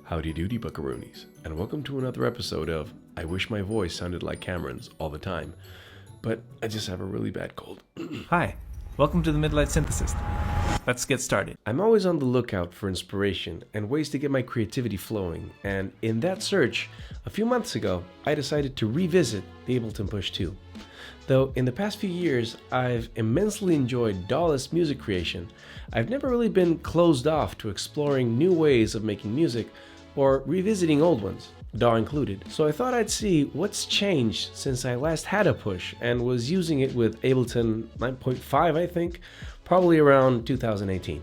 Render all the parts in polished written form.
Howdy doody buckaroonies, and welcome to another episode of I wish my voice sounded like Cameron's all the time, but I just have a really bad cold. Hi, welcome to the Midlight Synthesis. Let's get started. I'm always on the lookout for inspiration and ways to get my creativity flowing, and in that search, a few months ago, I decided to revisit the Ableton Push 2. Though in the past few years, I've immensely enjoyed DAW-less music creation, I've never really been closed off to exploring new ways of making music or revisiting old ones, DAW included. So I thought I'd see what's changed since I last had a Push and was using it with Ableton 9.5, I think, probably around 2018.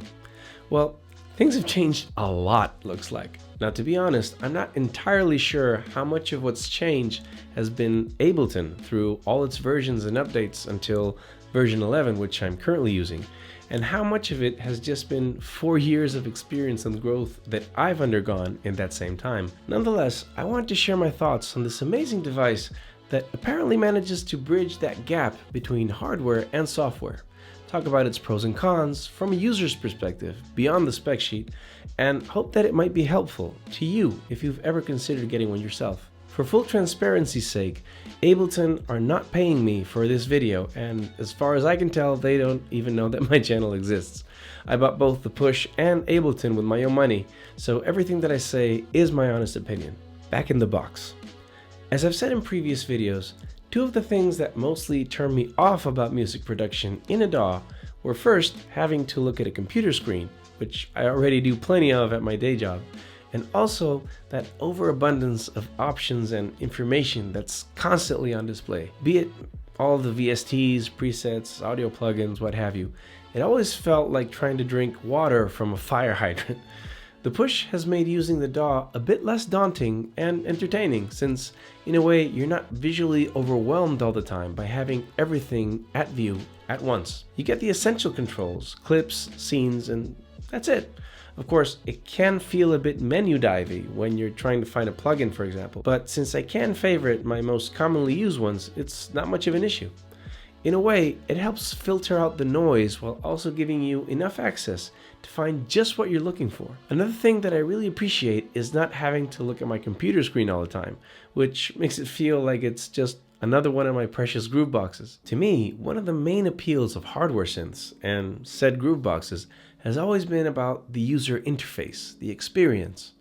Well, things have changed a lot, looks like. Now, to be honest, I'm not entirely sure how much of what's changed has been Ableton through all its versions and updates until version 11, which I'm currently using, and how much of it has just been 4 years of experience and growth that I've undergone in that same time. Nonetheless, I want to share my thoughts on this amazing device that apparently manages to bridge that gap between hardware and software. Talk about its pros and cons from a user's perspective beyond the spec sheet, and hope that it might be helpful to you if you've ever considered getting one yourself. For full transparency's sake, Ableton are not paying me for this video, and as far as I can tell, they don't even know that my channel exists. I bought both the Push and Ableton with my own money, so everything that I say is my honest opinion. Back in the box. As I've said in previous videos, two of the things that mostly turned me off about music production in a DAW were first having to look at a computer screen, which I already do plenty of at my day job, and also that overabundance of options and information that's constantly on display. Be it all the VSTs, presets, audio plugins, what have you, it always felt like trying to drink water from a fire hydrant. The Push has made using the DAW a bit less daunting and entertaining, since in a way you're not visually overwhelmed all the time by having everything at view at once. You get the essential controls, clips, scenes, and that's it. Of course, it can feel a bit menu divey when you're trying to find a plugin, for example, but since I can favorite my most commonly used ones, it's not much of an issue. In a way, it helps filter out the noise while also giving you enough access to find just what you're looking for. Another thing that I really appreciate is not having to look at my computer screen all the time, which makes it feel like it's just another one of my precious groove boxes. To me, one of the main appeals of hardware synths and said groove boxes has always been about the user interface, the experience.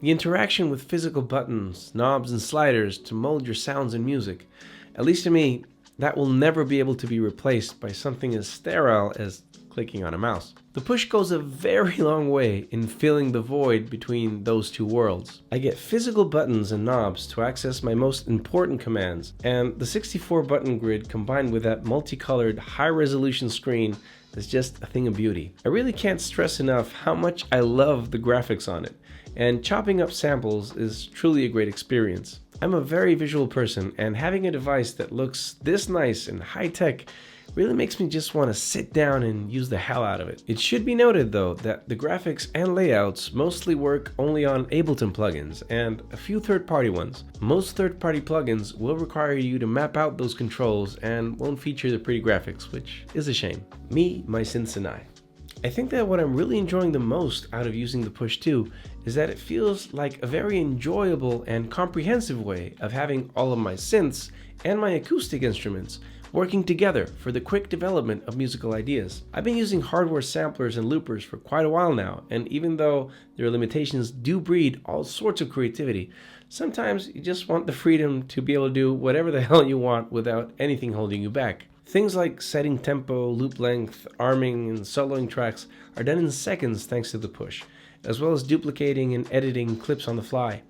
The interaction with physical buttons, knobs, and sliders to mold your sounds and music. At least to me, that will never be able to be replaced by something as sterile as clicking on a mouse. The Push goes a very long way in filling the void between those two worlds. I get physical buttons and knobs to access my most important commands, and the 64 button grid combined with that multicolored high-resolution screen is just a thing of beauty. I really can't stress enough how much I love the graphics on it, and chopping up samples is truly a great experience. I'm a very visual person, and having a device that looks this nice and high-tech really makes me just want to sit down and use the hell out of it. It should be noted though that the graphics and layouts mostly work only on Ableton plugins and a few third-party ones. Most third-party plugins will require you to map out those controls and won't feature the pretty graphics, which is a shame. Me, my synths, and I think that what I'm really enjoying the most out of using the Push 2 is that it feels like a very enjoyable and comprehensive way of having all of my synths and my acoustic instruments working together for the quick development of musical ideas. I've been using hardware samplers and loopers for quite a while now, and even though their limitations do breed all sorts of creativity, sometimes you just want the freedom to be able to do whatever the hell you want without anything holding you back. Things like setting tempo, loop length, arming, and soloing tracks are done in seconds thanks to the Push, as well as duplicating and editing clips on the fly.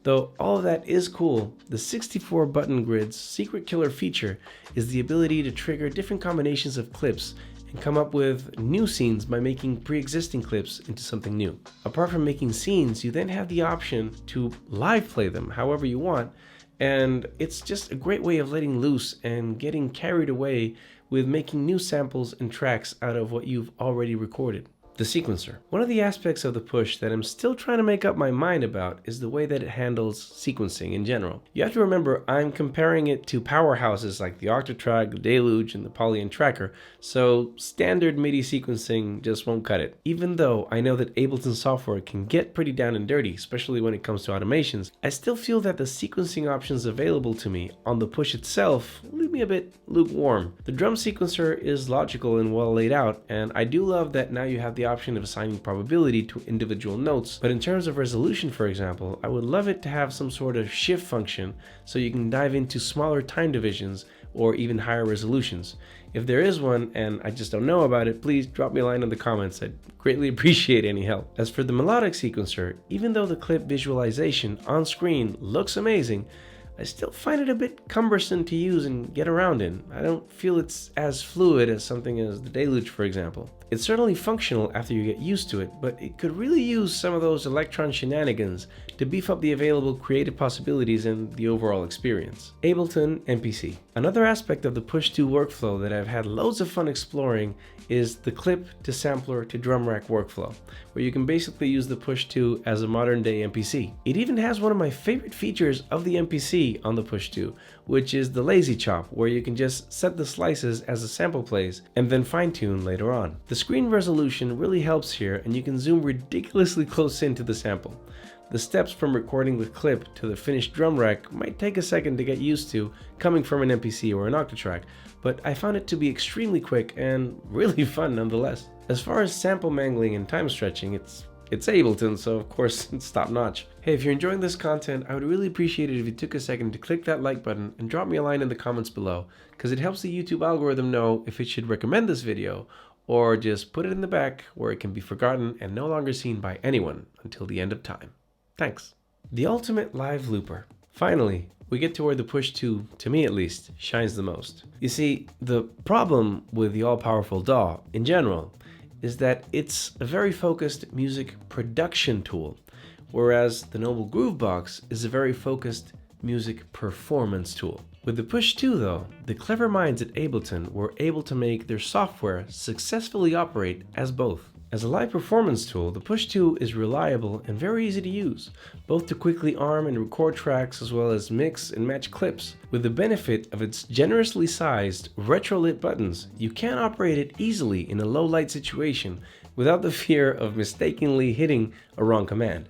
Though all of that is cool, the 64 button grid's secret killer feature is the ability to trigger different combinations of clips and come up with new scenes by making pre-existing clips into something new. Apart from making scenes, you then have the option to live play them however you want, and it's just a great way of letting loose and getting carried away with making new samples and tracks out of what you've already recorded. The sequencer. One of the aspects of the Push that I'm still trying to make up my mind about is the way that it handles sequencing in general. You have to remember I'm comparing it to powerhouses like the Octatrack, the Deluge, and the Poly Tracker, so standard MIDI sequencing just won't cut it. Even though I know that Ableton software can get pretty down and dirty, especially when it comes to automations, I still feel that the sequencing options available to me on the Push itself leave me a bit lukewarm. The drum sequencer is logical and well laid out, and I do love that now you have the option of assigning probability to individual notes, but in terms of resolution, for example, I would love it to have some sort of shift function so you can dive into smaller time divisions or even higher resolutions. If there is one and I just don't know about it, please drop me a line in the comments. I'd greatly appreciate any help. As for the melodic sequencer, even though the clip visualization on screen looks amazing, I still find it a bit cumbersome to use and get around in. I don't feel it's as fluid as something as the Deluge, for example. It's certainly functional after you get used to it, but it could really use some of those Elektron shenanigans to beef up the available creative possibilities and the overall experience. Ableton MPC. Another aspect of the Push 2 workflow that I've had loads of fun exploring is the clip to sampler to drum rack workflow, where you can basically use the Push 2 as a modern day MPC. It even has one of my favorite features of the MPC on the Push 2, which is the lazy chop, where you can just set the slices as the sample plays and then fine tune later on. The screen resolution really helps here, and you can zoom ridiculously close into the sample. The steps from recording the clip to the finished drum rack might take a second to get used to coming from an MPC or an Octatrack, but I found it to be extremely quick and really fun nonetheless. As far as sample mangling and time stretching, it's Ableton, so of course it's top notch. Hey, if you're enjoying this content, I would really appreciate it if you took a second to click that like button and drop me a line in the comments below, because it helps the YouTube algorithm know if it should recommend this video or just put it in the back where it can be forgotten and no longer seen by anyone until the end of time. Thanks. The ultimate live looper. Finally, we get to where the Push 2, to me at least, shines the most. You see, the problem with the all-powerful DAW in general is that it's a very focused music production tool, whereas the Noble Groovebox is a very focused music performance tool. With the Push 2 though, the clever minds at Ableton were able to make their software successfully operate as both. As a live performance tool, the Push 2 is reliable and very easy to use, both to quickly arm and record tracks as well as mix and match clips. With the benefit of its generously sized retro-lit buttons, you can operate it easily in a low light situation without the fear of mistakenly hitting a wrong command.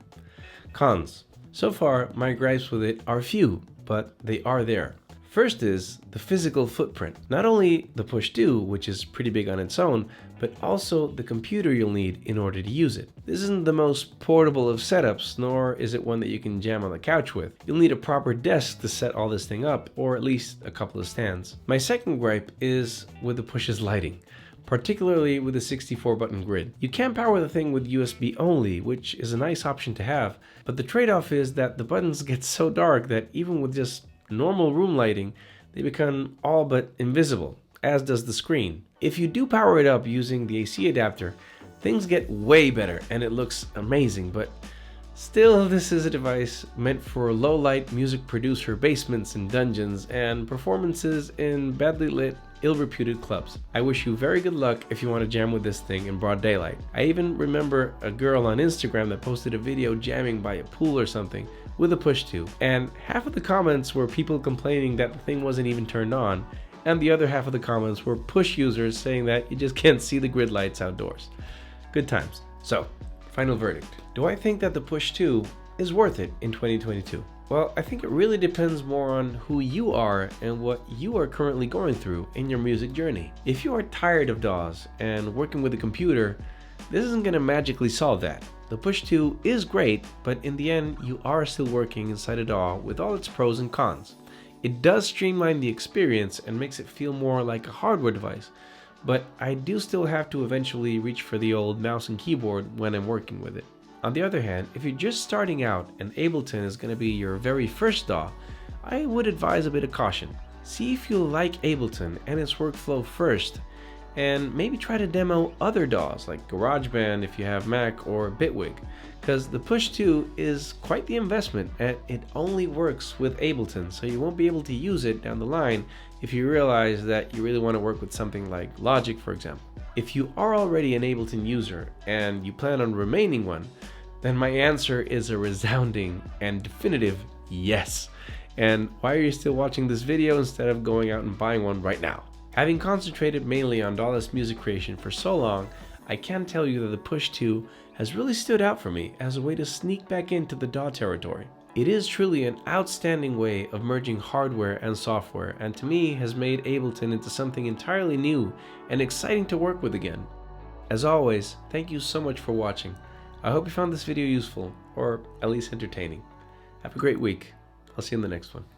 Cons. So far, my gripes with it are few, but they are there. First is the physical footprint. Not only the Push 2, which is pretty big on its own, but also the computer you'll need in order to use it. This isn't the most portable of setups, nor is it one that you can jam on the couch with. You'll need a proper desk to set all this thing up, or at least a couple of stands. My second gripe is with the Push's lighting, particularly with the 64-button grid. You can power the thing with USB only, which is a nice option to have, but the trade-off is that the buttons get so dark that even with just normal room lighting, they become all but invisible, as does the screen. If you do power it up using the AC adapter, things get way better and it looks amazing, but still, this is a device meant for low light music producer basements and dungeons and performances in badly lit, ill-reputed clubs. I wish you very good luck if you want to jam with this thing in broad daylight. I even remember a girl on Instagram that posted a video jamming by a pool or something with a Push 2, and half of the comments were people complaining that the thing wasn't even turned on, and the other half of the comments were Push users saying that you just can't see the grid lights outdoors. Good times. So, final verdict. Do I think that the Push 2 is worth it in 2022? Well, I think it really depends more on who you are and what you are currently going through in your music journey. If you are tired of DAWs and working with a computer, this isn't going to magically solve that. The Push 2 is great, but in the end, you are still working inside a DAW with all its pros and cons. It does streamline the experience and makes it feel more like a hardware device, but I do still have to eventually reach for the old mouse and keyboard when I'm working with it. On the other hand, if you're just starting out and Ableton is going to be your very first DAW, I would advise a bit of caution. See if you like Ableton and its workflow first, and maybe try to demo other DAWs like GarageBand if you have Mac or Bitwig, because the Push 2 is quite the investment and it only works with Ableton, so you won't be able to use it down the line if you realize that you really want to work with something like Logic, for example. If you are already an Ableton user and you plan on remaining one, then my answer is a resounding and definitive yes. And why are you still watching this video instead of going out and buying one right now? Having concentrated mainly on DAWless music creation for so long, I can tell you that the Push 2 has really stood out for me as a way to sneak back into the DAW territory. It is truly an outstanding way of merging hardware and software, and to me has made Ableton into something entirely new and exciting to work with again. As always, thank you so much for watching. I hope you found this video useful, or at least entertaining. Have a great week. I'll see you in the next one.